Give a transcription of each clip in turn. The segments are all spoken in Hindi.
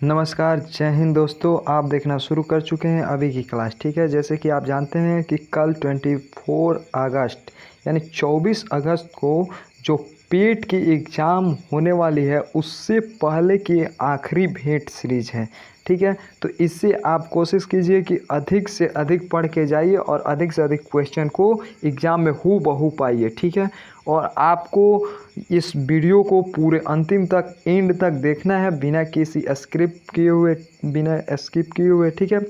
नमस्कार, जय हिंद दोस्तों। आप देखना शुरू कर चुके हैं अभी की क्लास। ठीक है, जैसे कि आप जानते हैं कि कल 24 अगस्त यानी 24 अगस्त को जो पेट की एग्ज़ाम होने वाली है उससे पहले की आखिरी भेंट सीरीज है। ठीक है, तो इससे आप कोशिश कीजिए कि अधिक से अधिक पढ़ के जाइए और अधिक से अधिक क्वेश्चन को एग्ज़ाम में हूबहू पाइए। ठीक है, और आपको इस वीडियो को पूरे अंतिम तक एंड तक देखना है बिना किसी बिना स्किप किए हुए। ठीक है,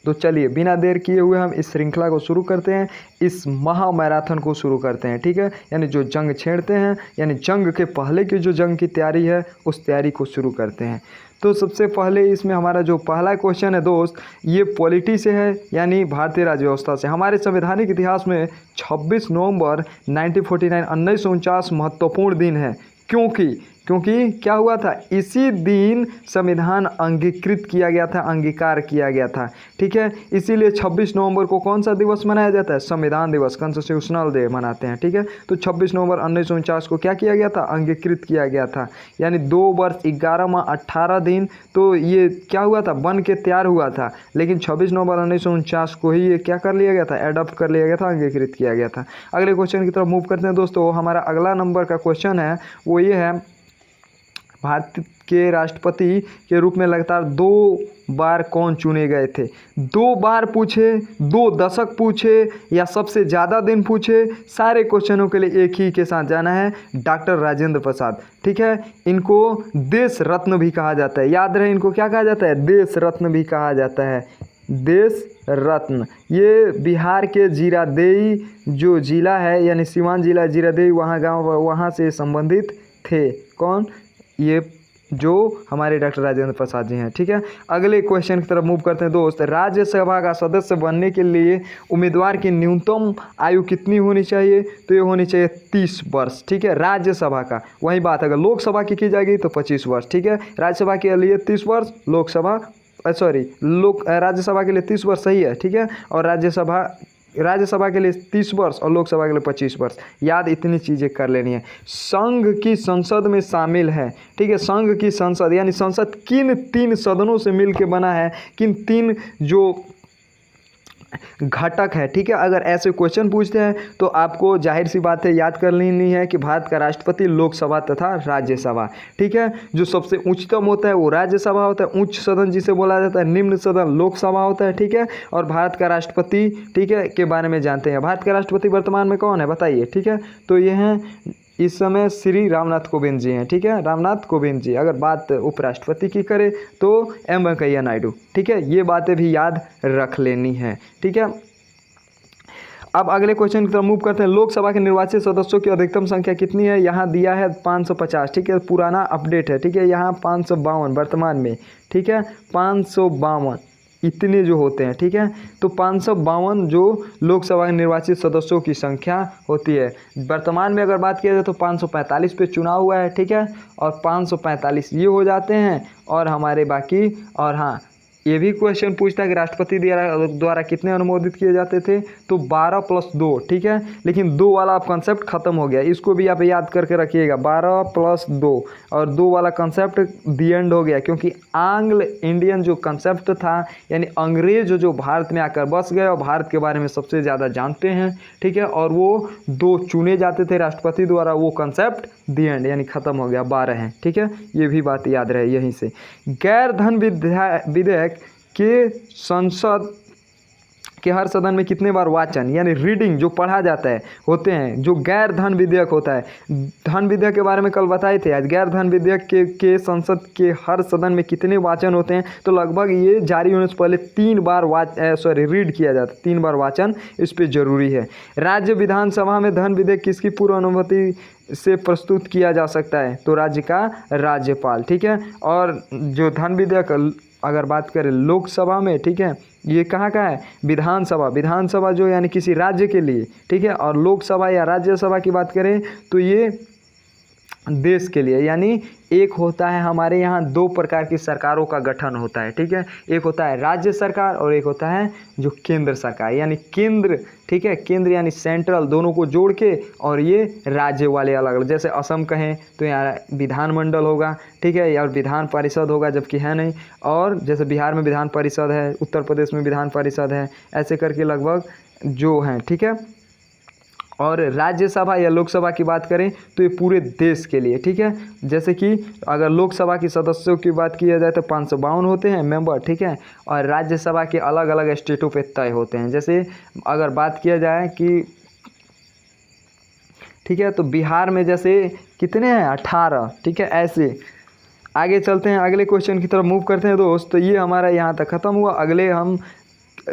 तो चलिए बिना देर किए हुए हम इस श्रृंखला को शुरू करते हैं, इस महा मैराथन को शुरू करते हैं। ठीक है, यानी जो जंग छेड़ते हैं, यानी जंग के पहले की जो जंग की तैयारी है उस तैयारी को शुरू करते हैं। तो सबसे पहले इसमें हमारा जो पहला क्वेश्चन है दोस्त, ये पॉलिटी से है, यानी भारतीय राज्य व्यवस्था से। हमारे संवैधानिक इतिहास में 26 नवंबर 1949 महत्वपूर्ण दिन है। क्योंकि क्या हुआ था, इसी दिन संविधान अंगीकृत किया गया था, अंगीकार किया गया था। ठीक है, इसीलिए 26 नवंबर को कौन सा दिवस मनाया जाता है? संविधान दिवस, कॉन्स्टिट्यूशनल डे मनाते हैं। ठीक है, तो 26 नवंबर 1949 को क्या किया गया था? अंगीकृत किया गया था, यानी 2 वर्ष 11 माह 18 दिन। तो ये क्या हुआ था? बन के तैयार हुआ था, लेकिन 26 नवंबर 1949 को ही ये क्या कर लिया गया था? एडॉप्ट कर लिया गया था, अंगीकृत किया गया था। अगले क्वेश्चन की तरफ मूव करते हैं दोस्तों। हमारा अगला नंबर का क्वेश्चन है वो ये है, भारत के राष्ट्रपति के रूप में लगातार 2 बार कौन चुने गए थे? 2 बार पूछे, 2 दशक पूछे, या सबसे ज़्यादा दिन पूछे? सारे क्वेश्चनों के लिए एक ही के साथ जाना है, डॉक्टर राजेंद्र प्रसाद। ठीक है, इनको देश रत्न भी कहा जाता है। याद रहे, इनको क्या कहा जाता है? देश रत्न भी कहा जाता है, देश रत्न। ये बिहार के जीरादेई जो जिला है, यानी सीवान जिला जीरादेई, वहाँ गाँव, वहाँ से संबंधित थे। कौन? ये जो हमारे डॉक्टर राजेंद्र प्रसाद जी हैं। ठीक है, अगले क्वेश्चन की तरफ मूव करते हैं दोस्त। राज्यसभा का सदस्य बनने के लिए उम्मीदवार की न्यूनतम आयु कितनी होनी चाहिए? तो ये होनी चाहिए 30 वर्ष। ठीक है, राज्यसभा का वही बात, अगर लोकसभा की जाएगी तो 25 वर्ष। ठीक है, राज्यसभा के लिए 30 वर्ष, राज्यसभा के लिए 30 वर्ष सही है। ठीक है, और राज्यसभा के लिए 30 वर्ष और लोकसभा के लिए 25 वर्ष। याद इतनी चीज़ें कर लेनी है। संघ की संसद में शामिल है। ठीक है, संघ की संसद यानी संसद किन 3 सदनों से मिलकर बना है, किन 3 जो घटक है। ठीक है, अगर ऐसे क्वेश्चन पूछते हैं तो आपको जाहिर सी बात है याद कर लेनी है कि भारत का राष्ट्रपति, लोकसभा तथा राज्यसभा। ठीक है, जो सबसे उच्चतम होता है वो राज्यसभा होता है, उच्च सदन जिसे बोला जाता है, निम्न सदन लोकसभा होता है। ठीक है, और भारत का राष्ट्रपति, ठीक है, के बारे में जानते हैं। भारत का राष्ट्रपति वर्तमान में कौन है बताइए? ठीक है, तो ये हैं इस समय श्री रामनाथ कोविंद जी हैं। ठीक है, रामनाथ कोविंद जी। अगर बात उपराष्ट्रपति की करें तो एम वेंकैया नायडू। ठीक है, ये बातें भी याद रख लेनी है। ठीक है, अब अगले क्वेश्चन की तरफ मूव करते हैं। लोकसभा के निर्वाचित सदस्यों की अधिकतम संख्या कितनी है? यहाँ दिया है 550। ठीक है, पुराना अपडेट है। ठीक है, यहाँ 552 वर्तमान में। ठीक है, 552 इतने जो होते हैं। ठीक है, तो 552 जो लोकसभा के निर्वाचित सदस्यों की संख्या होती है। वर्तमान में अगर बात किया जाए तो 545 पे चुनाव हुआ है। ठीक है, और 545 ये हो जाते हैं, और हमारे बाकी, और हाँ, ये भी क्वेश्चन पूछता है कि राष्ट्रपति द्वारा कितने अनुमोदित किए जाते थे? तो 12 + 2। ठीक है, लेकिन 2 वाला अब कंसेप्ट खत्म हो गया, इसको भी आप याद करके रखिएगा। 12 + 2 और 2 वाला कंसेप्ट दी एंड हो गया, क्योंकि आंग्ल इंडियन जो कंसेप्ट था, यानी अंग्रेज जो भारत में आकर बस गए और भारत के बारे में सबसे ज़्यादा जानते हैं। ठीक है, और वो 2 चुने जाते थे राष्ट्रपति द्वारा, वो कंसेप्ट दी एंड, यानी ख़त्म हो गया, 12 हैं। ठीक है, ये भी बात याद रहे यहीं से। गैर धन विधेयक के संसद के हर सदन में कितने बार वाचन यानी रीडिंग जो पढ़ा जाता है होते हैं? जो गैर धन विधेयक होता है, धन विधेयक के बारे में कल बताए थे। आज गैर धन विधेयक के संसद के हर सदन में कितने वाचन होते हैं? तो लगभग ये जारी होने से पहले 3 बार रीड किया जाता है, 3 बार वाचन इस पे जरूरी है। राज्य विधानसभा में धन विधेयक किसकी पूर्व अनुमति से प्रस्तुत किया जा सकता है? तो राज्य का राज्यपाल। ठीक है, और जो धन विधेयक अगर बात करें लोकसभा में, ठीक है, ये कहाँ का है? विधानसभा जो यानी किसी राज्य के लिए। ठीक है, और लोकसभा या राज्यसभा की बात करें तो ये देश के लिए, यानी एक होता है हमारे यहाँ दो प्रकार की सरकारों का गठन होता है, ठीक है। एक होता है राज्य सरकार और एक होता है जो केंद्र सरकार, यानी केंद्र, ठीक है, केंद्र यानी सेंट्रल, दोनों को जोड़ के, और ये राज्य वाले अलग अलग, जैसे असम कहें तो यहाँ विधानमंडल होगा, ठीक है, या विधान परिषद होगा, जबकि है नहीं। और जैसे बिहार में विधान परिषद है, उत्तर प्रदेश में विधान परिषद है, ऐसे करके लगभग जो हैं, ठीक है। और राज्यसभा या लोकसभा की बात करें तो ये पूरे देश के लिए, ठीक है। जैसे कि अगर लोकसभा की सदस्यों की बात किया जाए तो 552 होते हैं मेंबर, ठीक है। और राज्यसभा के अलग अलग स्टेटों पे तय होते हैं। जैसे अगर बात किया जाए कि, ठीक है, तो बिहार में जैसे कितने हैं, 18, ठीक है। ऐसे आगे चलते हैं, अगले क्वेश्चन की तरफ मूव करते हैं दोस्त। तो ये हमारा यहाँ तक ख़त्म हुआ। अगले हम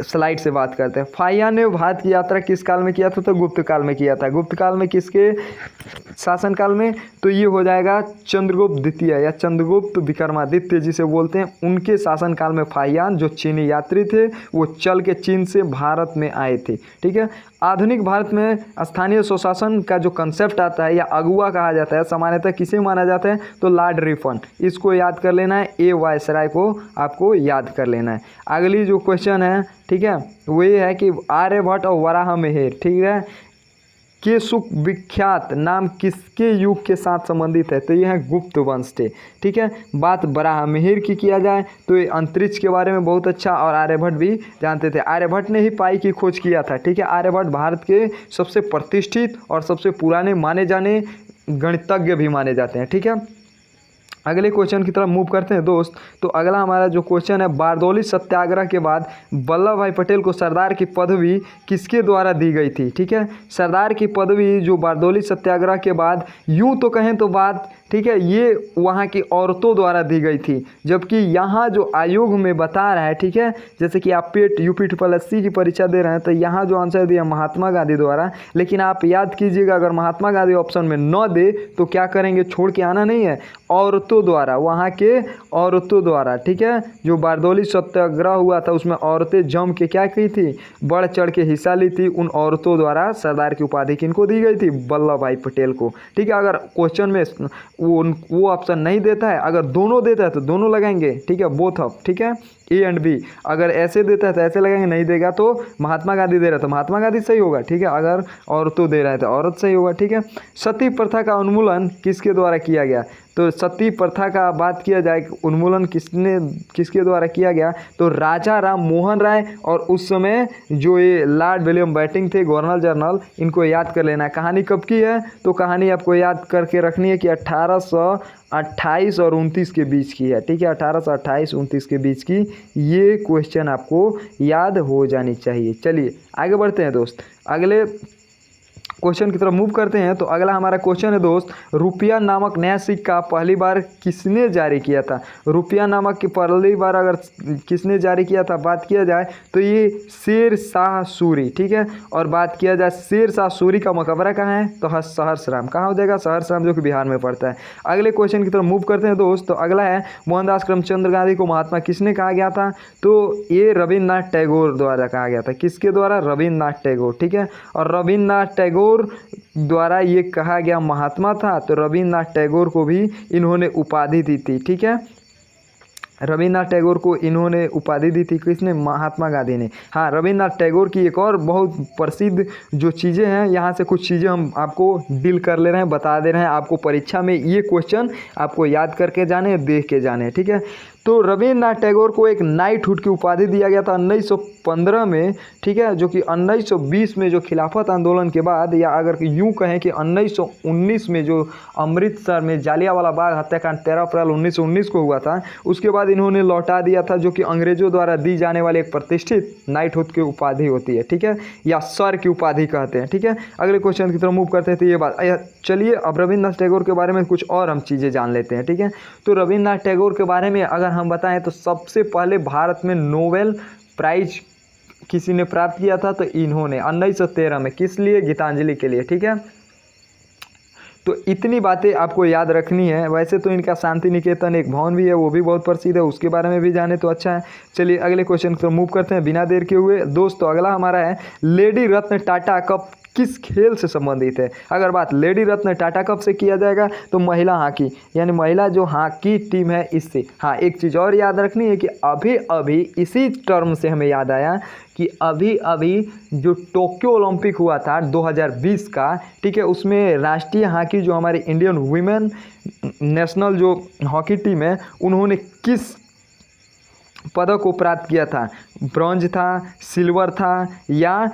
स्लाइड से बात करते हैं। फाहियान ने भारत की यात्रा किस काल में किया था, तो गुप्त काल में किया था। गुप्त काल में किसके शासनकाल में, तो ये हो जाएगा चंद्रगुप्त द्वितीय या चंद्रगुप्त विक्रमादित्य जिसे बोलते हैं, उनके शासनकाल में फाहियान जो चीनी यात्री थे वो चल के चीन से भारत में आए थे, ठीक है। आधुनिक भारत में स्थानीय स्वशासन का जो कंसेप्ट आता है या अगुआ कहा जाता है, सामान्यतः किसे माना जाता है, तो लॉर्ड रिपन, इसको याद कर लेना है। ए वायसराय को आपको याद कर लेना है। अगली जो क्वेश्चन है, ठीक है, वो ये है कि आर्यभट्ट और वराहमिहिर, ठीक है, के सुख विख्यात नाम किसके युग के साथ संबंधित है, तो ये है गुप्त वंश थे, ठीक है। बात वराहमिहिर की किया जाए तो ये अंतरिक्ष के बारे में बहुत अच्छा, और आर्यभट्ट भी जानते थे। आर्यभट्ट ने ही पाई की खोज किया था, ठीक है। आर्यभट्ट भारत के सबसे प्रतिष्ठित और सबसे पुराने माने जाने गणितज्ञ भी माने जाते हैं, ठीक है। अगले क्वेश्चन की तरफ मूव करते हैं दोस्त। तो अगला हमारा जो क्वेश्चन है, बारदौली सत्याग्रह के बाद वल्लभ भाई पटेल को सरदार की पदवी किसके द्वारा दी गई थी, ठीक है। सरदार की पदवी जो बारदौली सत्याग्रह के बाद, यूँ तो कहें तो बात, ठीक है, ये वहाँ की औरतों द्वारा दी गई थी, जबकि यहाँ जो आयोग में बता रहा है, ठीक है, जैसे कि आप पेट यूपी SSC की परीक्षा दे रहे हैं तो यहाँ जो आंसर दिया महात्मा गांधी द्वारा, लेकिन आप याद कीजिएगा अगर महात्मा गांधी ऑप्शन में न दे तो क्या करेंगे, छोड़ के आना नहीं है, औरतों द्वारा, वहाँ के औरतों द्वारा, ठीक है। जो बारदौली सत्याग्रह हुआ था उसमें औरतें जम के क्या की थी, बढ़ चढ़ के हिस्सा ली थी, उन औरतों द्वारा सरदार की उपाधि किनको दी गई थी, वल्लभ भाई पटेल को, ठीक है। अगर क्वेश्चन में वो ऑप्शन नहीं देता है, अगर दोनों देता है तो दोनों लगाएंगे, ठीक है, बोथ ऑफ, ठीक है, ए एंड बी। अगर ऐसे देता है तो ऐसे लगाएंगे, नहीं देगा तो महात्मा गांधी दे रहा है तो महात्मा गांधी सही होगा, ठीक है। अगर औरतों दे रहा है तो औरत सही होगा, ठीक है। सती प्रथा का उन्मूलन किसके द्वारा किया गया, तो सती प्रथा का बात किया जाए उन्मूलन किसके द्वारा किया गया, तो राजा राम मोहन राय और उस समय जो ये लॉर्ड विलियम बेंटिंक थे गवर्नर जनरल, इनको याद कर लेना है। कहानी कब की है, तो कहानी आपको याद करके रखनी है कि 1828 और 29 के बीच की है, ठीक है। 1828-29 के बीच की ये क्वेश्चन आपको याद हो जानी चाहिए। चलिए आगे बढ़ते हैं दोस्त, अगले क्वेश्चन की तरफ मूव करते हैं। तो अगला हमारा क्वेश्चन है दोस्त, रुपया नामक नया सिक्का पहली बार किसने जारी किया था। रुपया नामक की पहली बार अगर किसने जारी किया था बात किया जाए तो ये शेर शाह सूरी, ठीक है। और बात किया जाए शेर शाह सूरी का मकबरा कहाँ है, तो सहरसराम, कहाँ हो जाएगा, सहरसराम, जो कि बिहार में पड़ता है। अगले क्वेश्चन की तरफ मूव करते हैं दोस्त। तो अगला है, मोहनदास करमचंद गांधी को महात्मा किसने कहा गया था, तो ये रविन्द्रनाथ टैगोर द्वारा कहा गया था। किसके द्वारा, रविन्द्रनाथ टैगोर, ठीक है। और रविन्द्रनाथ टैगोर द्वारा ये कहा गया महात्मा था, तो रविन्द्रनाथ टैगोर को भी इन्होंने उपाधि दी थी, ठीक है। रविन्द्रनाथ टैगोर को इन्होंने उपाधि दी थी, किसने, महात्मा गांधी ने। हाँ, रविन्द्रनाथ टैगोर की एक और बहुत प्रसिद्ध जो चीज़ें हैं, यहाँ से कुछ चीज़ें हम आपको डील कर ले रहे हैं, बता दे रहे हैं आपको, परीक्षा में ये क्वेश्चन आपको याद करके जाने, देख के जाने, ठीक है। तो रविन्द्रनाथ टैगोर को एक नाइटहुड की उपाधि दिया गया था 1915 में, ठीक है, जो कि 1920 में जो खिलाफत आंदोलन के बाद, या अगर यूँ कहें कि 1919 में जो अमृतसर में जालियांवाला बाग हत्याकांड 13 अप्रैल 1919 को हुआ था, उसके बाद इन्होंने लौटा दिया था, जो कि अंग्रेजों द्वारा दी जाने वाली एक प्रतिष्ठित नाइटहुड की उपाधि होती है, ठीक है, या सर की उपाधि कहते हैं, ठीक है। अगले क्वेश्चन की तरफ मूव करते हैं। तो ये बात, चलिए अब रविन्द्रनाथ टैगोर के बारे में कुछ और हम चीज़ें जान लेते हैं, ठीक है। तो रविन्द्रनाथ टैगोर के बारे में अगर हम बताएं तो सबसे पहले भारत में नोबेल प्राइज किसी ने प्राप्त किया था, तो इन्होंने 1913 में, किस लिए, गीतांजलि के लिए, ठीक है। तो इतनी बातें आपको याद रखनी है। वैसे तो इनका शांति निकेतन एक भवन भी है, वो भी बहुत प्रसिद्ध है, उसके बारे में भी जाने तो अच्छा है। चलिए अगले क्वेश्चन को मूव करते हैं बिना देर के हुए दोस्त। तो अगला हमारा है, लेडी रत्न टाटा कब किस खेल से संबंधित है। अगर बात लेडी रत्न टाटा कप से किया जाएगा तो महिला हॉकी यानी महिला जो हॉकी टीम है इससे। हाँ, एक चीज़ और याद रखनी है कि अभी अभी इसी टर्म से हमें याद आया कि अभी अभी जो टोक्यो ओलंपिक हुआ था 2020 का, ठीक है, उसमें राष्ट्रीय हॉकी जो हमारी इंडियन वुमेन नेशनल जो हॉकी टीम है उन्होंने किस पदक को प्राप्त किया था। ब्रॉन्ज था, सिल्वर था या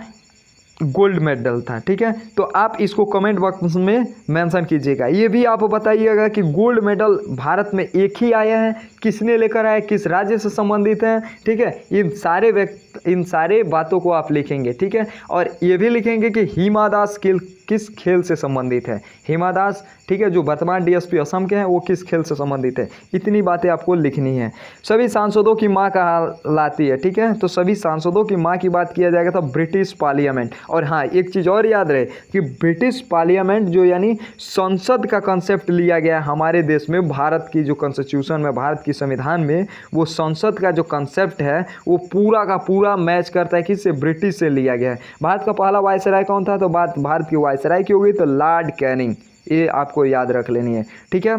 गोल्ड मेडल था। ठीक है, तो आप इसको कमेंट बॉक्स में मेंशन कीजिएगा। ये भी आप बताइएगा कि गोल्ड मेडल भारत में एक ही आया है, किसने लेकर आया, किस राज्य से संबंधित है। ठीक है, इन सारे बातों को आप लिखेंगे। ठीक है, और ये भी लिखेंगे कि हिमा दास किस खेल से संबंधित है। हिमा दास, ठीक है, जो वर्तमान डीएसपी असम के हैं, वो किस खेल से संबंधित है। इतनी बातें आपको लिखनी है। सभी सांसदों की माँ कहलाती है। ठीक है, तो सभी सांसदों की माँ की बात किया जाएगा तो ब्रिटिश पार्लियामेंट। और हाँ, एक चीज़ और याद रहे कि ब्रिटिश पार्लियामेंट जो यानी संसद का कंसेप्ट लिया गया हमारे देश में, भारत की जो कॉन्स्टिट्यूशन में, भारत की संविधान में, वो संसद का जो कंसेप्ट है वो पूरा का पूरा मैच करता है किससे, ब्रिटिश से लिया गया है। भारत का पहला वायसराय कौन था, तो बात भारत की वायसराय की होगी तो लॉर्ड कैनिंग, ये आपको याद रख लेनी है। ठीक है,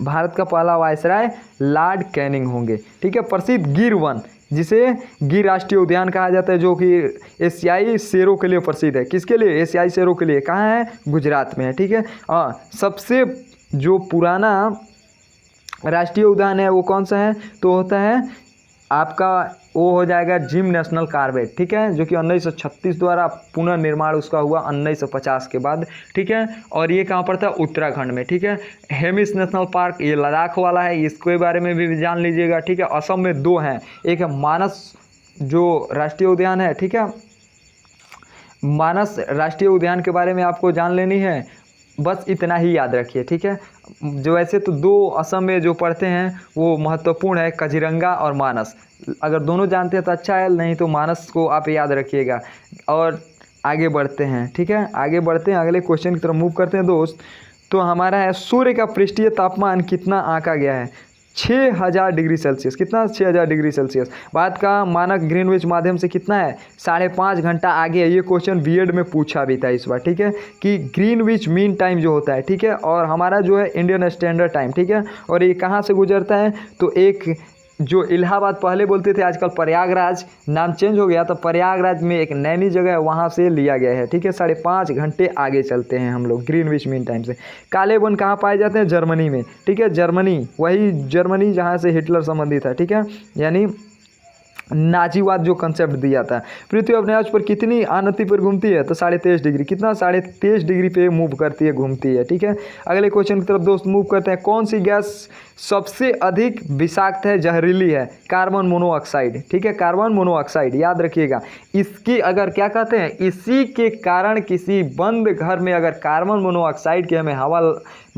भारत का पहला वायसराय लॉर्ड कैनिंग होंगे। ठीक है, प्रसिद्ध गिर वन, जिसे गिर राष्ट्रीय उद्यान कहा जाता है, जो कि एशियाई शेरों के लिए प्रसिद्ध है। किसके लिए, एशियाई शेरों के लिए। कहाँ है, गुजरात में है। ठीक है, सबसे जो पुराना राष्ट्रीय उद्यान है वो कौन सा है, तो होता है आपका, वो हो जाएगा जिम नेशनल कॉर्बेट। ठीक है, जो कि 1936 द्वारा पुनर्निर्माण उसका हुआ 1950 के बाद। ठीक है, और ये कहाँ पर था, उत्तराखंड में। ठीक है, हेमिस नेशनल पार्क ये लद्दाख वाला है, इसके बारे में भी जान लीजिएगा। ठीक है, असम में दो हैं, एक है मानस जो राष्ट्रीय उद्यान है। ठीक है, मानस राष्ट्रीय उद्यान के बारे में आपको जान लेनी है, बस इतना ही याद रखिए। ठीक है, जो वैसे तो दो असम में जो पढ़ते हैं वो महत्वपूर्ण है, काजीरंगा और मानस। अगर दोनों जानते हैं तो अच्छा है, नहीं तो मानस को आप याद रखिएगा। और आगे बढ़ते हैं। ठीक है, आगे बढ़ते हैं, अगले क्वेश्चन की तरफ मूव करते हैं दोस्त। तो हमारा है, सूर्य का पृष्ठीय तापमान कितना आंका गया है, 6000 डिग्री सेल्सियस। कितना, 6000 डिग्री सेल्सियस। भारत का मानक ग्रीनविच माध्यम से कितना है, 5.5 घंटा आगे है। ये क्वेश्चन बीएड में पूछा भी था इस बार। ठीक है, कि ग्रीनविच मीन टाइम जो होता है, ठीक है, और हमारा जो है इंडियन स्टैंडर्ड टाइम। ठीक है, और ये कहाँ से गुजरता है, तो एक जो इलाहाबाद पहले बोलते थे, आजकल प्रयागराज नाम चेंज हो गया, तो प्रयागराज में एक नैनी जगह है, वहाँ से लिया गया है। ठीक है, 5.5 घंटे आगे चलते हैं हम लोग ग्रीनविच मीन टाइम से। काले वन कहाँ पाए जाते हैं, जर्मनी में। ठीक है, जर्मनी, वही जर्मनी जहाँ से हिटलर संबंधित है। ठीक है, यानी नाजीवाद जो कंसेप्ट दिया था। पृथ्वी अपने अक्ष पर कितनी आनति पर घूमती है, तो 23.5 डिग्री। कितना, 23.5 डिग्री पे मूव करती है, घूमती है। ठीक है, अगले क्वेश्चन की तरफ दोस्त मूव करते हैं। कौन सी गैस सबसे अधिक विषाक्त है, जहरीली है, कार्बन मोनोऑक्साइड। ठीक है, कार्बन मोनोऑक्साइड याद रखिएगा। इसकी अगर क्या कहते हैं, इसी के कारण किसी बंद घर में अगर कार्बन मोनोऑक्साइड की हमें हवा,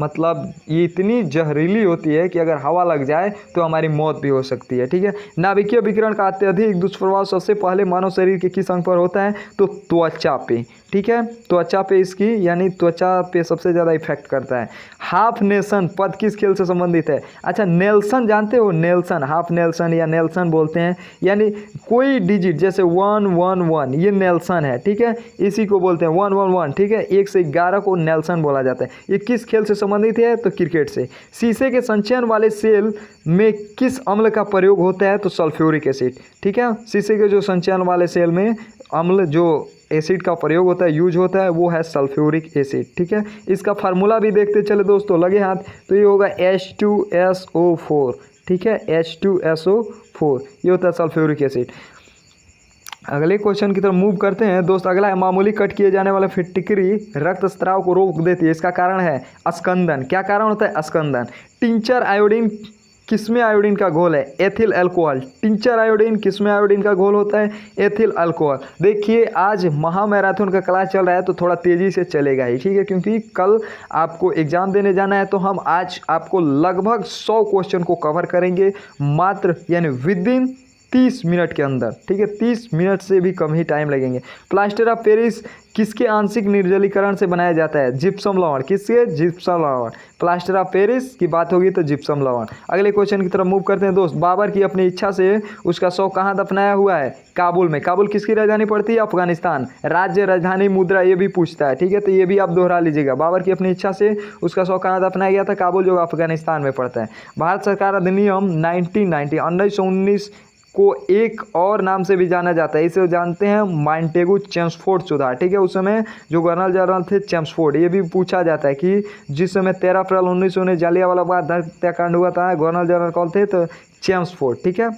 मतलब ये इतनी जहरीली होती है कि अगर हवा लग जाए तो हमारी मौत भी हो सकती है। ठीक है, नाभिकीय विकिरण का अत्यधिक दुष्प्रभाव सबसे पहले मानव शरीर के किस अंग पर होता है, तो त्वचा पे। ठीक है, त्वचा पे इसकी यानी त्वचा पे सबसे ज़्यादा इफेक्ट करता है। हाफ नेल्सन पद किस खेल से संबंधित है। अच्छा, नेल्सन जानते हो, नेल्सन, हाफ नेल्सन या नेल्सन बोलते हैं, यानी कोई डिजिट जैसे 111, ये नेल्सन है। ठीक है, इसी को बोलते हैं 111। ठीक है, 1 से 11 को नेल्सन बोला जाता है। ये किस खेल से संबंधित है, तो क्रिकेट से। शीशे के संचयन वाले सेल में किस अम्ल का प्रयोग होता है, तो सल्फ्यूरिक एसिड। ठीक है, शीशे के जो संचयन वाले सेल में अम्ल जो एसिड का प्रयोग होता है, यूज होता है, वो है सल्फ्यूरिक एसिड। ठीक है, इसका फार्मूला भी देखते चले दोस्तों, लगे हाथ, तो ये होगा H2SO4। ठीक है, H2SO4 ये होता है सल्फ्यूरिक एसिड। अगले क्वेश्चन की तरफ मूव करते हैं दोस्त। अगला है, मामूली कट किए जाने वाला फिटकरी रक्त स्त्राव को रोक देती है, इसका कारण है अस्कंदन। क्या कारण होता है, अस्कंदन। टिंचर आयोडीन किसमें आयोडीन का घोल है, एथिल अल्कोहल। टिंचर आयोडीन किसमें आयोडीन का घोल होता है, एथिल अल्कोहल। देखिए, आज महा मैराथन का क्लास चल रहा है तो थोड़ा तेज़ी से चलेगा ही। ठीक है, क्योंकि कल आपको एग्जाम देने जाना है, तो हम आज आपको लगभग 100 क्वेश्चन को कवर करेंगे मात्र, यानी विद इन 30 मिनट के अंदर, ठीक है, 30 मिनट से भी कम ही टाइम लगेंगे। प्लास्टर ऑफ पेरिस किसके आंशिक निर्जलीकरण से बनाया जाता है? जिप्सम लवण। किसके? जिप्सम लवण। प्लास्टर ऑफ पेरिस की बात होगी तो जिप्सम लवण। अगले क्वेश्चन की तरफ मूव करते हैं दोस्त। बाबर की अपनी इच्छा से उसका शव कहाँ दफनाया हुआ है? काबुल में। काबुल किसकी राजधानी पड़ती है? अफगानिस्तान। राज्य, राजधानी, मुद्रा ये भी पूछता है, ठीक है, तो ये भी आप दोहरा लीजिएगा। बाबर की अपनी इच्छा से उसका शव कहाँ दफनाया गया था? काबुल, जो अफगानिस्तान में पड़ता है। भारत सरकार अधिनियम 1919 को एक और नाम से भी जाना जाता है, इसे जानते हैं मॉन्टेगू चेम्सफोर्ड सुधार, ठीक है। उस समय जो गवर्नर जनरल थे चेम्सफोर्ड, ये भी पूछा जाता है कि जिस समय 13 अप्रैल 1919 जालियांवाला बाग हत्याकांड हुआ था, गवर्नर जनरल कौन थे? तो चेम्सफोर्ड, ठीक है,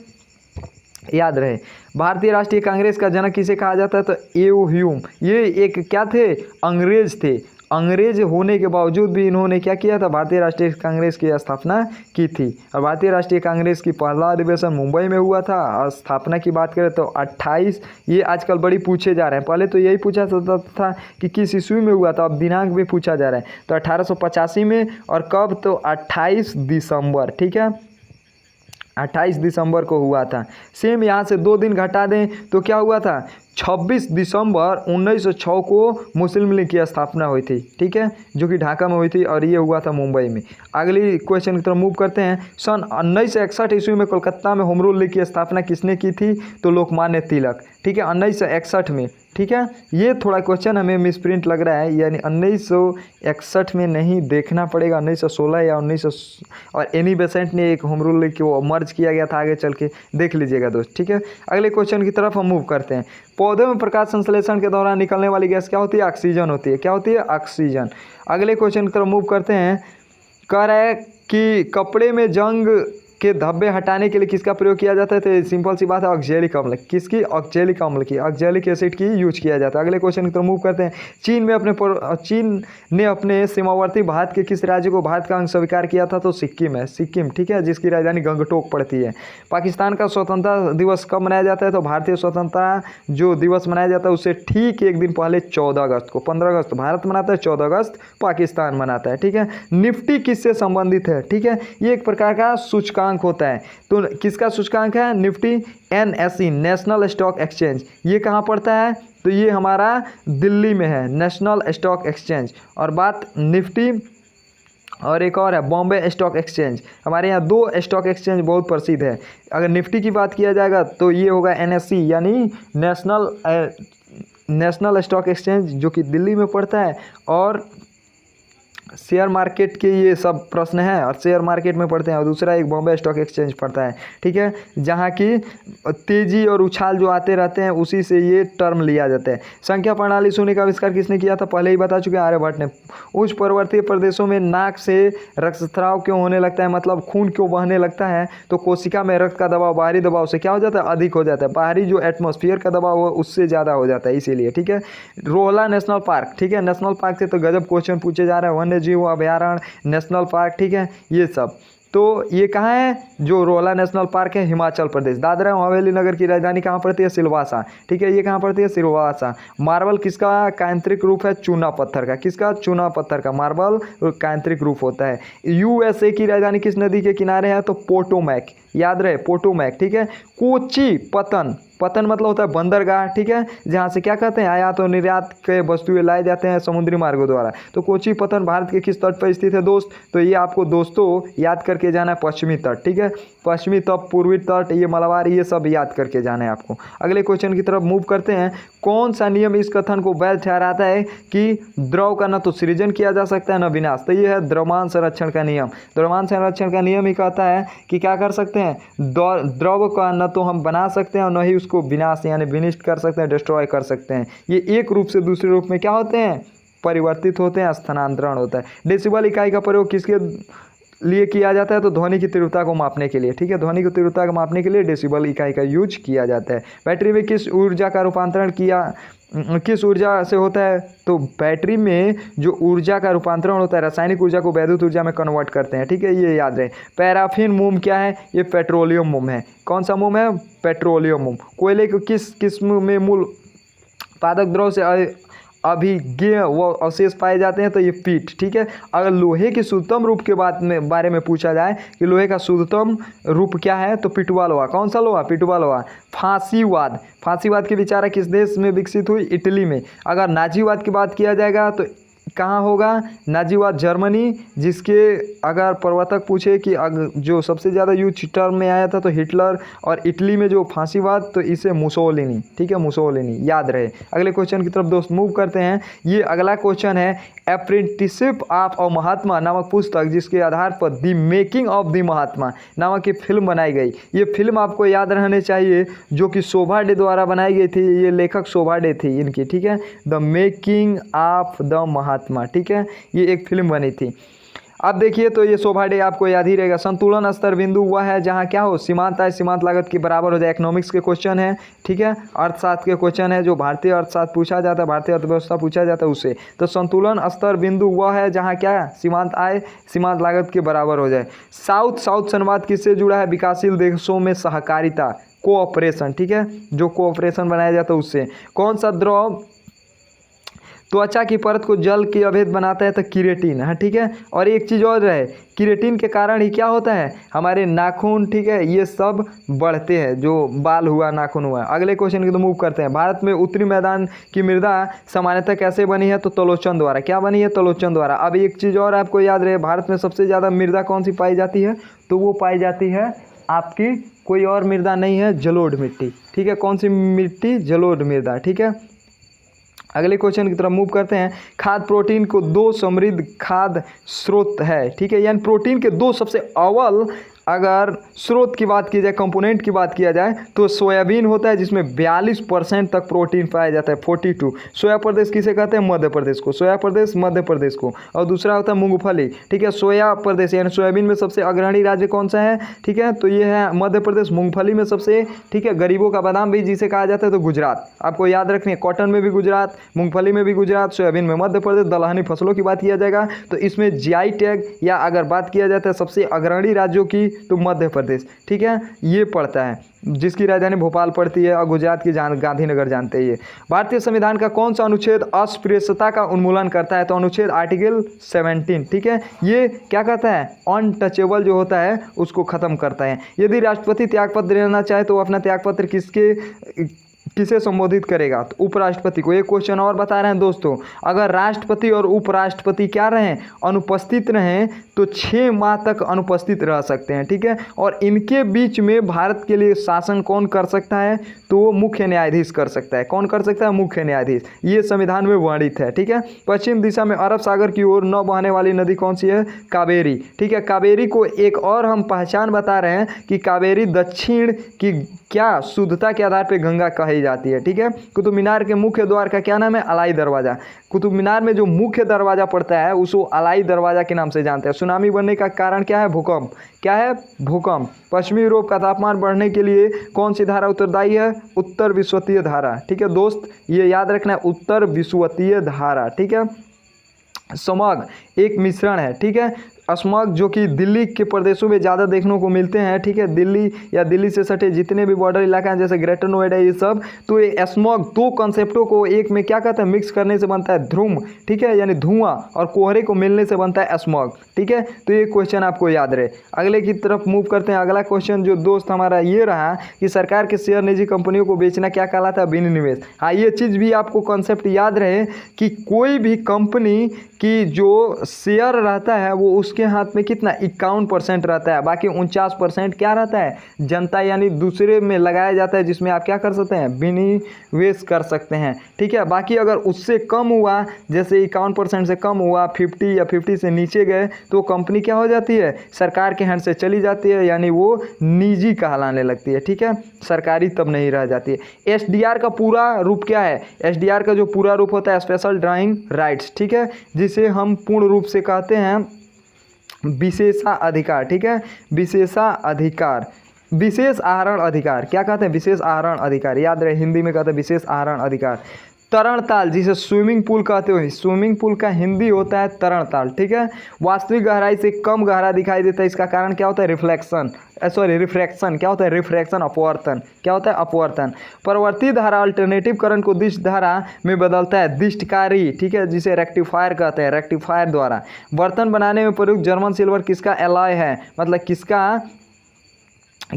याद रहे। भारतीय राष्ट्रीय कांग्रेस का जनक किसे कहा जाता है? तो ए.ओ. ह्यूम। ये एक क्या थे? अंग्रेज थे। अंग्रेज होने के बावजूद भी इन्होंने क्या किया था? भारतीय राष्ट्रीय कांग्रेस की स्थापना की थी। और भारतीय राष्ट्रीय कांग्रेस की पहला अधिवेशन मुंबई में हुआ था। और स्थापना की बात करें तो 28, ये आजकल बड़ी पूछे जा रहे हैं, पहले तो यही पूछा जाता था कि किस ईस्वी में हुआ था, अब दिनांक भी पूछा जा रहा है। तो 1885 में। और कब? तो 28 दिसंबर, ठीक है, 28 दिसंबर को हुआ था। सेम यहाँ से 2 दिन घटा दें तो क्या हुआ था? 26 दिसंबर 1906 को मुस्लिम लीग की स्थापना हुई थी, ठीक है, जो कि ढाका में हुई थी, और ये हुआ था मुंबई में। अगली क्वेश्चन की तरफ मूव करते हैं। सन 1961 ईस्वी में कोलकाता में होम रूल लीग की स्थापना किसने की थी? तो लोकमान्य तिलक, ठीक है, 1961 में, ठीक है। ये थोड़ा क्वेश्चन हमें मिसप्रिंट लग रहा है, यानी 1961 में नहीं, देखना पड़ेगा 1916 या 1900, और एनी बेसेंट ने एक होम रूल लीग को मर्ज किया गया था, आगे चल के देख लीजिएगा दोस्त, ठीक है। अगले क्वेश्चन की तरफ हम मूव करते हैं। पौधों में प्रकाश संश्लेषण के दौरान निकलने वाली गैस क्या होती है? ऑक्सीजन होती है। क्या होती है? ऑक्सीजन। अगले क्वेश्चन की तरफ मूव करते हैं। कह रहा है कि कपड़े में जंग के धब्बे हटाने के लिए किसका प्रयोग किया जाता है? तो सिंपल सी बात है, ऑक्जेलिक अम्ल। किसकी? ऑक्जेलिक अम्ल की, ऑक्जेलिक एसिड की यूज किया जाता है। अगले क्वेश्चन की तरफ मूव करते हैं। चीन ने अपने सीमावर्ती भारत के किस राज्य को भारत का अंग स्वीकार किया था? तो सिक्किम है, सिक्किम, ठीक है, जिसकी राजधानी गंगटोक पड़ती है। पाकिस्तान का स्वतंत्रता दिवस कब मनाया जाता है? तो भारतीय स्वतंत्रता जो दिवस मनाया जाता है उससे ठीक एक दिन पहले 14 अगस्त को। 15 अगस्त भारत मनाता है, 14 अगस्त पाकिस्तान मनाता है, ठीक है। निफ्टी किससे संबंधित है? ठीक है, ये एक प्रकार का सूचकांक होता है। तो किसका सूचकांक है? Nifty. NSE, national stock exchange, ये कहाँ पड़ता है? तो ये हमारा दिल्ली में है, नेशनल स्टॉक एक्सचेंज। और बात निफ्टी और एक और है बॉम्बे स्टॉक एक्सचेंज। हमारे यहाँ 2 स्टॉक एक्सचेंज बहुत प्रसिद्ध है। अगर निफ्टी की बात किया जाएगा तो ये होगा एनएसई, यानी नेशनल स्टॉक एक्सचेंज, जो कि दिल्ली में पड़ता है। और शेयर मार्केट के ये सब प्रश्न हैं और शेयर मार्केट में पढ़ते हैं। और दूसरा एक बॉम्बे स्टॉक एक्सचेंज पड़ता है, ठीक है, जहाँ की तेजी और उछाल जो आते रहते हैं उसी से ये टर्म लिया जाता है। संख्या प्रणाली शून्य का आविष्कार किसने किया था? पहले ही बता चुके हैं, आर्यभट्ट ने। उच्च पर्वतीय प्रदेशों में नाक से रक्तस्राव क्यों होने लगता है, मतलब खून क्यों बहने लगता है? तो कोशिका में रक्त का दबाव बाहरी दबाव से क्या हो जाता है? अधिक हो जाता है। बाहरी जो एटमॉस्फेयर का दबाव हो उससे ज़्यादा हो जाता है, इसीलिए, ठीक है। रोहला नेशनल पार्क, ठीक है, नेशनल पार्क से तो गजब क्वेश्चन पूछे जा रहे हैं। वन्य जीव अभयारण्य, नेशनल पार्क, ठीक है, ये सब। तो ये कहाँ है? जो रोहला नेशनल पार्क है, हिमाचल प्रदेश। दादरा हवेली नगर की राजधानी कहाँ पड़ती है? सिलवासा, ठीक है, ये कहाँ पड़ती है? सिलवासा। मार्बल किसका कायांत्रिक रूप है? चूना पत्थर का। किसका? चूना पत्थर का मार्बल कायांत्रिक रूप होता है। यूएसए की राजधानी किस नदी के किनारे है? तो पोटोमैक, याद रहे, पोटोमैक, ठीक है। कोची पतन, पतन मतलब होता है बंदरगाह, ठीक है, जहाँ से क्या कहते हैं? आयात और निर्यात के वस्तुएं लाए जाते हैं समुद्री मार्गों द्वारा। तो कोची पतन भारत के किस तट पर स्थित है दोस्त? तो ये आपको दोस्तों याद करके जाना है, पश्चिमी तट, ठीक है, पश्चिमी तट, पूर्वी तट, ये मलाबार, ये सब याद करके जाना है आपको। अगले क्वेश्चन की तरफ मूव करते हैं। कौन सा नियम इस कथन को वैध ठहराता है कि द्रव का न तो सृजन किया जा सकता है न विनाश? तो ये है द्रव्यमान संरक्षण का नियम। द्रव्यमान संरक्षण का नियम ही कहता है कि क्या कर सकते हैं? द्रव का न तो हम बना सकते हैं और न ही उसको विनाश यानी विनिष्ट कर सकते हैं, डिस्ट्रॉय कर सकते हैं। ये एक रूप से दूसरे रूप में क्या होते हैं? परिवर्तित होते हैं, स्थानांतरण होता है। डेसिबल इकाई का प्रयोग किसके लिए किया जाता है? तो ध्वनि की तीव्रता को मापने के लिए, ठीक है, ध्वनि की तीव्रता को मापने के लिए डेसिबल इकाई का यूज किया जाता है। बैटरी में किस ऊर्जा का रूपांतरण किस ऊर्जा से होता है? तो बैटरी में जो ऊर्जा का रूपांतरण होता है, रासायनिक ऊर्जा को वैद्युत ऊर्जा में कन्वर्ट करते हैं, ठीक है, ये याद रहे। पैराफिन मोम क्या है? ये पेट्रोलियम मोम है। कौन सा मोम है? पेट्रोलियम मोम। कोयले को किस किस्म में मूल उत्पादक द्रव से अभिज्ञ व अवशेष पाए जाते हैं तो ये पीठ, ठीक है। अगर लोहे के शुद्धतम रूप के बारे में पूछा जाए कि लोहे का शुद्धतम रूप क्या है तो पिटुआ लोहा। कौन सा लोहा? पिटुआ लोहा। फांसीवाद, फांसीवाद की विचारा किस देश में विकसित हुई? इटली में। अगर नाजीवाद की बात किया जाएगा तो कहाँ होगा? नाजीवाद जर्मनी, जिसके अगर प्रवर्तक पूछे कि जो सबसे ज़्यादा यूज टर्म में आया था तो हिटलर, और इटली में जो फांसीवाद तो इसे मुसोलिनी, ठीक है, मुसोलिनी, याद रहे। अगले क्वेश्चन की तरफ दोस्त मूव करते हैं। ये अगला क्वेश्चन है, अप्रेंटिसशिप ऑफ अ महात्मा नामक पुस्तक जिसके आधार पर द मेकिंग ऑफ द महात्मा नामक एक फिल्म बनाई गई। ये फिल्म आपको याद रहने चाहिए जो कि शोभा डे द्वारा बनाई गई थी। ये लेखक शोभा डे थी इनकी, ठीक है। द मेकिंग ऑफ द महात्मा, ठीक है, ये एक फिल्म बनी थी। अब देखिए तो ये शोभा डे आपको याद ही रहेगा। संतुलन स्तर बिंदु वह है जहाँ क्या हो? सीमांत आय सीमांत लागत के बराबर हो जाए। इकोनॉमिक्स के क्वेश्चन है, ठीक है। अर्थशास्त्र के क्वेश्चन है, जो भारतीय अर्थशास्त्र पूछा जाता है, भारतीय अर्थव्यवस्था पूछा जाता है उससे। तो संतुलन स्तर बिंदु वह है जहाँ क्या? सीमांत आय सीमांत लागत के बराबर हो जाए। साउथ साउथ संवाद किससे जुड़ा है? विकासशील देशों में सहकारिता, कोऑपरेशन, ठीक है, जो कोऑपरेशन बनाया जाता है उससे। कौन सा द्रव त्वचा की परत को जल के अभेद बनाता है? तो किरेटिन, हाँ, ठीक है। और एक चीज़ और है, किरेटिन के कारण ही क्या होता है? हमारे नाखून, ठीक है, ये सब बढ़ते हैं, जो बाल हुआ, नाखून हुआ। अगले क्वेश्चन की तो मूव करते हैं। भारत में उत्तरी मैदान की मृदा सामान्यतः कैसे बनी है? तो तलोचन द्वारा। क्या बनी है? तलोचन द्वारा। अब एक चीज़ और आपको याद रहे, भारत में सबसे ज़्यादा मृदा कौन सी पाई जाती है? तो वो पाई जाती है आपकी कोई और मृदा नहीं है, जलोढ़ मिट्टी, ठीक है। कौन सी मिट्टी? जलोढ़ मृदा, ठीक है। अगले क्वेश्चन की तरफ मूव करते हैं। खाद्य प्रोटीन को दो समृद्ध खाद्य स्रोत है, ठीक है, यानी प्रोटीन के दो सबसे अव्वल अगर स्रोत की बात की जाए, कंपोनेंट की बात किया जाए तो सोयाबीन होता है जिसमें 42% तक प्रोटीन पाया जाता है, 42। सोया प्रदेश किसे कहते हैं? मध्य प्रदेश को। सोया प्रदेश मध्य प्रदेश को। और दूसरा होता है मूंगफली, ठीक है। सोया प्रदेश यानी सोयाबीन में सबसे अग्रणी राज्य कौन सा है? ठीक है, तो ये है मध्य प्रदेश। मूंगफली में सबसे, ठीक है, गरीबों का बादाम भी जिसे कहा जाता है तो गुजरात। आपको याद रखनी है, कॉटन में भी गुजरात, मूंगफली में भी गुजरात, सोयाबीन में मध्य प्रदेश। दलहनी फसलों की बात किया जाएगा तो इसमें जीआई टैग या अगर बात किया जाता है सबसे अग्रणी राज्यों की तो मध्य प्रदेश, ठीक है, ये पड़ता है, जिसकी राजधानी भोपाल पड़ती है, और गुजरात की गांधीनगर जानते हैं। ये भारतीय संविधान का कौन सा अनुच्छेद अस्पृश्यता का उन्मूलन करता है? तो अनुच्छेद आर्टिकल 17, ठीक है। ये क्या कहता है? अनटचेबल जो होता है उसको खत्म करता है। यदि राष्ट्रपति त्यागपत्र देना चाहे तो वो अपना त्यागपत्र किसे संबोधित करेगा? तो उपराष्ट्रपति को। एक क्वेश्चन और बता रहे हैं दोस्तों, अगर राष्ट्रपति और उपराष्ट्रपति क्या रहें? अनुपस्थित रहें तो 6 माह तक अनुपस्थित रह सकते हैं, ठीक है। और इनके बीच में भारत के लिए शासन कौन कर सकता है? तो वो मुख्य न्यायाधीश कर सकता है। कौन कर सकता है? मुख्य न्यायाधीश। ये संविधान में वर्णित है, ठीक है। पश्चिम दिशा में अरब सागर की ओर न बहने वाली नदी कौन सी है? कावेरी, ठीक है। कावेरी को एक और हम पहचान बता रहे हैं कि कावेरी दक्षिण की क्या शुद्धता के आधार पर गंगा कही जाती है, ठीक है। कुतुब मीनार के मुख्य द्वार का क्या नाम है? अलाई दरवाजा। कुतुब मीनार में जो मुख्य दरवाजा पड़ता है उसको अलाई दरवाजा के नाम से जानते हैं। सुनामी बनने का कारण क्या है? भूकंप। क्या है? भूकंप। पश्चिमी यूरोप का तापमान बढ़ने के लिए कौन सी धारा उत्तरदायी है? उत्तर विषुवतीय धारा, ठीक है दोस्त, ये याद रखना है, उत्तर विषुवतीय धारा, ठीक है। समग एक मिश्रण है, ठीक है। स्मग जो कि दिल्ली के प्रदेशों में ज़्यादा देखने को मिलते हैं, ठीक है। दिल्ली या दिल्ली से सटे जितने भी बॉर्डर इलाके हैं जैसे ग्रेटर नोएडा, ये सब, तो ये स्मग दो कॉन्सेप्टों को एक में क्या कहते हैं? मिक्स करने से बनता है ध्रुम, ठीक है, यानी धुआं, और कोहरे को मिलने से बनता है स्मग, ठीक है। तो ये क्वेश्चन आपको याद रहे। अगले की तरफ मूव करते हैं। अगला क्वेश्चन जो दोस्त हमारा ये रहा कि सरकार के शेयर निजी कंपनियों को बेचना क्या कहलाता है? विनिवेश। हाँ, ये चीज़ भी आपको कॉन्सेप्ट याद रहे कि कोई भी कंपनी की जो शेयर रहता है वो उसके हाथ में कितना? 51% रहता है, बाकी 49% क्या रहता है? जनता यानी दूसरे में लगाया जाता है, जिसमें आप क्या कर सकते हैं? विनिवेश कर सकते हैं, ठीक है। बाकी अगर उससे कम हुआ, जैसे 51% से कम हुआ, 50 या 50 से नीचे गए, तो कंपनी क्या हो जाती है? सरकार के हैंड से चली जाती है, यानी वो निजी कहलाने लगती है, ठीक है, सरकारी तब नहीं रह जाती है। एसडीआर का पूरा रूप क्या है? एसडीआर का जो पूरा रूप होता है स्पेशल ड्राइंग राइट्स, ठीक है, जिसे हम पूर्ण रूप से कहते हैं विशेषाधिकार, ठीक है, विशेषाधिकार, विशेष आहरण अधिकार। क्या कहते हैं? विशेष आहरण अधिकार, याद रहे, हिंदी में कहते हैं विशेष आहरण अधिकार। तरणताल, जिसे स्विमिंग पूल कहते हो, स्विमिंग पूल का हिंदी होता है तरणताल, ठीक है। वास्तविक गहराई से कम गहरा दिखाई देता है, इसका कारण क्या होता है? Reflection, refraction. क्या होता है? रिफ्रैक्शन, अपवर्तन। क्या होता है? अपवर्तन। प्रवर्ती धारा अल्टरनेटिव करंट को दिश धारा में बदलता है, दिष्टकारी, ठीक है, जिसे रेक्टिफायर कहते हैं, रेक्टिफायर द्वारा। बर्तन बनाने में प्रयुक्त जर्मन सिल्वर किसका एलॉय है, मतलब किसका,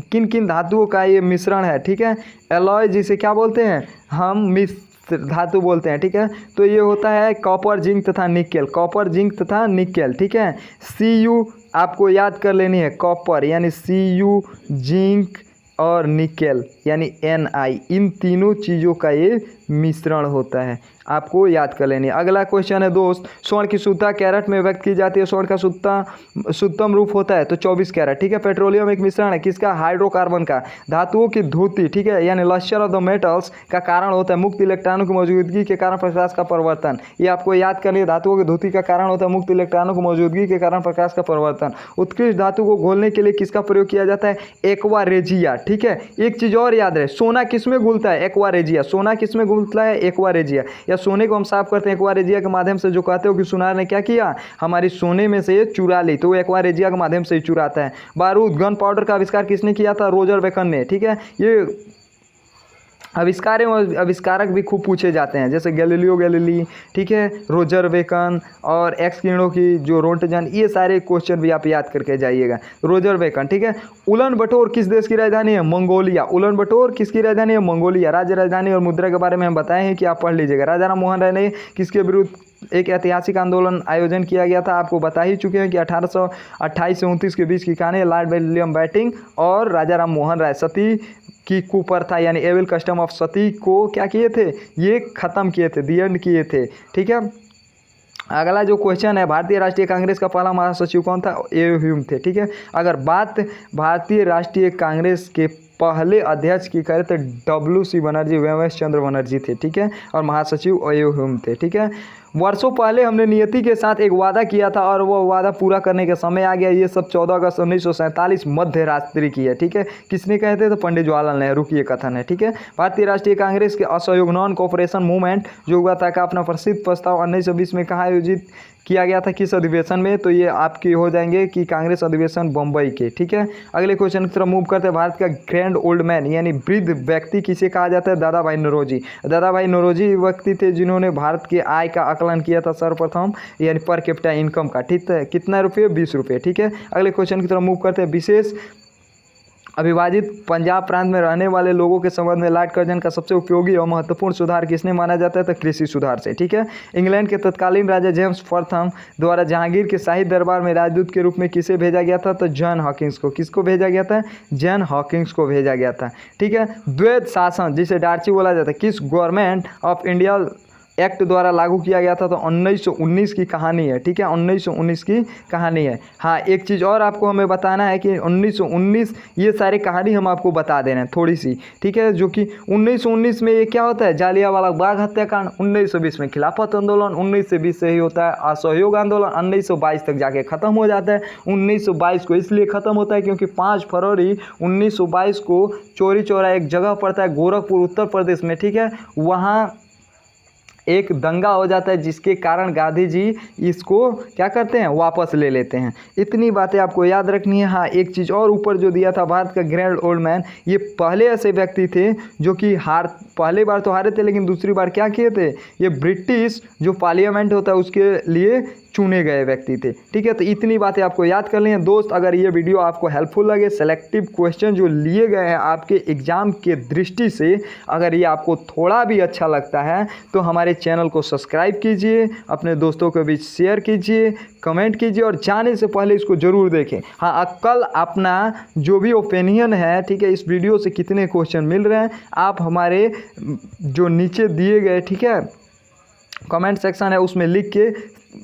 किन किन धातुओं का ये मिश्रण है, ठीक है। एलॉय जिसे क्या बोलते हैं हम? मिश्र धातु बोलते हैं, ठीक है। तो ये होता है कॉपर, जिंक तथा निकेल, कॉपर, जिंक तथा निकेल, ठीक है। Cu आपको याद कर लेनी है, कॉपर यानी Cu, जिंक और निकेल यानी Ni, इन तीनों चीज़ों का ये मिश्रण होता है, आपको याद कर लेनी है। अगला क्वेश्चन है दोस्त, स्वर्ण की शुद्धता कैरेट में व्यक्त की जाती है, स्वर्ण का शुद्धतम रूप होता है तो 24 कैरेट, ठीक है। पेट्रोलियम एक मिश्रण है किसका? हाइड्रोकार्बन का। धातुओं की धुति, ठीक है, यानी लस्टर ऑफ द मेटल्स का कारण होता है मुक्त इलेक्ट्रॉनों की मौजूदगी के कारण प्रकाश का परिवर्तन, ये आपको याद करनी है। धातुओं की धुति का कारण होता है मुक्त इलेक्ट्रॉनों की मौजूदगी के कारण प्रकाश का परिवर्तन। उत्कृष्ट धातु को घोलने के लिए किसका प्रयोग किया जाता है? एक्वा रेजिया, ठीक है। एक चीज़ और याद रहे, सोना किस में घुलता है? Aqua regia. सोना किस में घुलता है? Aqua regia. या सोने को हम साफ करते हैं एक्वा रेजिया के माध्यम से, जो कहते हो कि सुनार ने क्या किया, हमारी सोने में से ये चुरा ली, तो वो एक्वा रेजिया के माध्यम से ही चुराता है। बारूद, गन पाउडर का आविष्कार किसने किया था? रोजर बेकन ने, ठीक है। ये आविष्कार एवं आविष्कारक भी खूब पूछे जाते हैं, जैसे गैलीलियो गैलीली, ठीक है, रोजर बेकन और एक्स किरणों की जो रोंटगन, ये सारे क्वेश्चन भी आप याद करके जाइएगा। रोजर बेकन, ठीक है। उलन बटोर किस देश की राजधानी है? मंगोलिया। उलन बटोर किसकी राजधानी है? मंगोलिया। राज्य, राजधानी और मुद्रा के बारे में हम बताए हैं कि आप पढ़ लीजिएगा। राजा राम मोहन राय ने किसके विरुद्ध एक ऐतिहासिक आंदोलन आयोजन किया गया था? आपको बता ही चुके हैं कि 1828 से 29 के बीच की कहानी है। लॉर्ड विलियम बेंटिंक और राजा राम मोहन राय सती की कुप्रथा यानी एविल कस्टम ऑफ सती को क्या किए थे? ये ख़त्म किए थे, दी एंड किए थे, ठीक है। अगला जो क्वेश्चन है, भारतीय राष्ट्रीय कांग्रेस का पहला महासचिव कौन था? ए ह्यूम थे, ठीक है। अगर बात भारतीय राष्ट्रीय कांग्रेस के पहले अध्यक्ष की करें तो WC बनर्जी, वेंकटेश चंद्र बनर्जी थे, ठीक है, और महासचिव ए ह्यूम थे, ठीक है। वर्षों पहले हमने नियति के साथ एक वादा किया था और वो वादा पूरा करने का समय आ गया। ये सब 14 अगस्त 1947 मध्य रात्रि की है, ठीक है। किसने कहे थे? तो पंडित जवाहरलाल नेहरू की ये कथन है, ठीक है। भारतीय राष्ट्रीय कांग्रेस के असहयोग नॉन कोऑपरेशन मूवमेंट जो हुआ था का अपना प्रसिद्ध प्रस्ताव 1920 में कहाँ आयोजित किया गया था, किस अधिवेशन में? तो ये आपके हो जाएंगे कि कांग्रेस अधिवेशन बम्बई के, ठीक है। अगले क्वेश्चन की तरफ मूव करते हैं। भारत का ग्रैंड ओल्ड मैन यानी वृद्ध व्यक्ति किसे कहा जाता है? दादा भाई नौरोजी। दादा भाई नौरोजी व्यक्ति थे जिन्होंने भारत के आय का आकलन किया था सर्वप्रथम, यानी पर कैपिटा इनकम का, ठीक है। कितना रुपये? 20 रुपये, ठीक है। अगले क्वेश्चन की तरफ मूव करते हैं। विशेष अविभाजित पंजाब प्रांत में रहने वाले लोगों के संबंध में लॉर्ड कर्जन का सबसे उपयोगी और महत्वपूर्ण सुधार किसने माना जाता है? तो कृषि सुधार से, ठीक है। इंग्लैंड के तत्कालीन राजा जेम्स प्रथम द्वारा जहांगीर के शाही दरबार में राजदूत के रूप में किसे भेजा गया था? तो जॉन हॉकिंस को। किसको भेजा गया था? जॉन हॉकिंस को भेजा गया था, ठीक है। द्वैध शासन जिसे डार्ची बोला जाता है किस गवर्नमेंट ऑफ इंडिया एक्ट द्वारा लागू किया गया था? तो 1919 की कहानी है, ठीक है, 1919 की कहानी है। हाँ, एक चीज़ और आपको हमें बताना है कि 1919 ये सारी कहानी हम आपको बता दे रहे हैं थोड़ी सी, ठीक है, जो कि 1919 में ये क्या होता है? जालियांवाला बाग हत्याकांड। 1920 में खिलाफत आंदोलन, 1920 से ही होता है असहयोग आंदोलन, 1922 तक जाके ख़त्म हो जाता है। 1922 को इसलिए ख़त्म होता है क्योंकि 5 फरवरी 1922 को चौरी चौरा एक जगह पड़ता है गोरखपुर उत्तर प्रदेश में, ठीक है, वहाँ एक दंगा हो जाता है जिसके कारण गांधी जी इसको क्या करते हैं? वापस ले लेते हैं। इतनी बातें आपको याद रखनी है। हाँ, एक चीज़ और ऊपर जो दिया था, भारत का ग्रैंड ओल्ड मैन, ये पहले ऐसे व्यक्ति थे जो कि पहले बार तो हारे थे लेकिन दूसरी बार क्या किए थे? ये ब्रिटिश जो पार्लियामेंट होता है उसके लिए चुने गए व्यक्ति थे, ठीक है। तो इतनी बातें आपको याद कर ली हैं दोस्त। अगर ये वीडियो आपको हेल्पफुल लगे, सेलेक्टिव क्वेश्चन जो लिए गए हैं आपके एग्ज़ाम के दृष्टि से, अगर ये आपको थोड़ा भी अच्छा लगता है तो हमारे चैनल को सब्सक्राइब कीजिए, अपने दोस्तों के बीच शेयर कीजिए, कमेंट कीजिए और जाने से पहले इसको ज़रूर देखें। हाँ, कल अपना जो भी ओपिनियन है, ठीक है, इस वीडियो से कितने क्वेश्चन मिल रहे हैं आप हमारे जो नीचे दिए गए, ठीक है, कमेंट सेक्शन है उसमें लिख के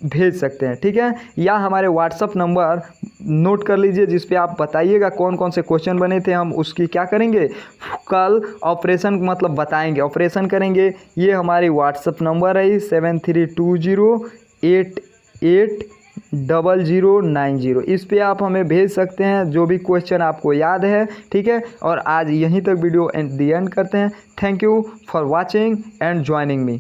भेज सकते हैं, ठीक है। या हमारे व्हाट्सअप नंबर नोट कर लीजिए जिस पे आप बताइएगा कौन कौन से क्वेश्चन बने थे, हम उसकी क्या करेंगे? कल ऑपरेशन मतलब बताएंगे, ऑपरेशन करेंगे। ये हमारी व्हाट्सअप नंबर है 7320880090। इस पे आप हमें भेज सकते हैं जो भी क्वेश्चन आपको याद है, ठीक है। और आज यहीं तक वीडियो दी एंड करते हैं। Thank you for watching and joining me.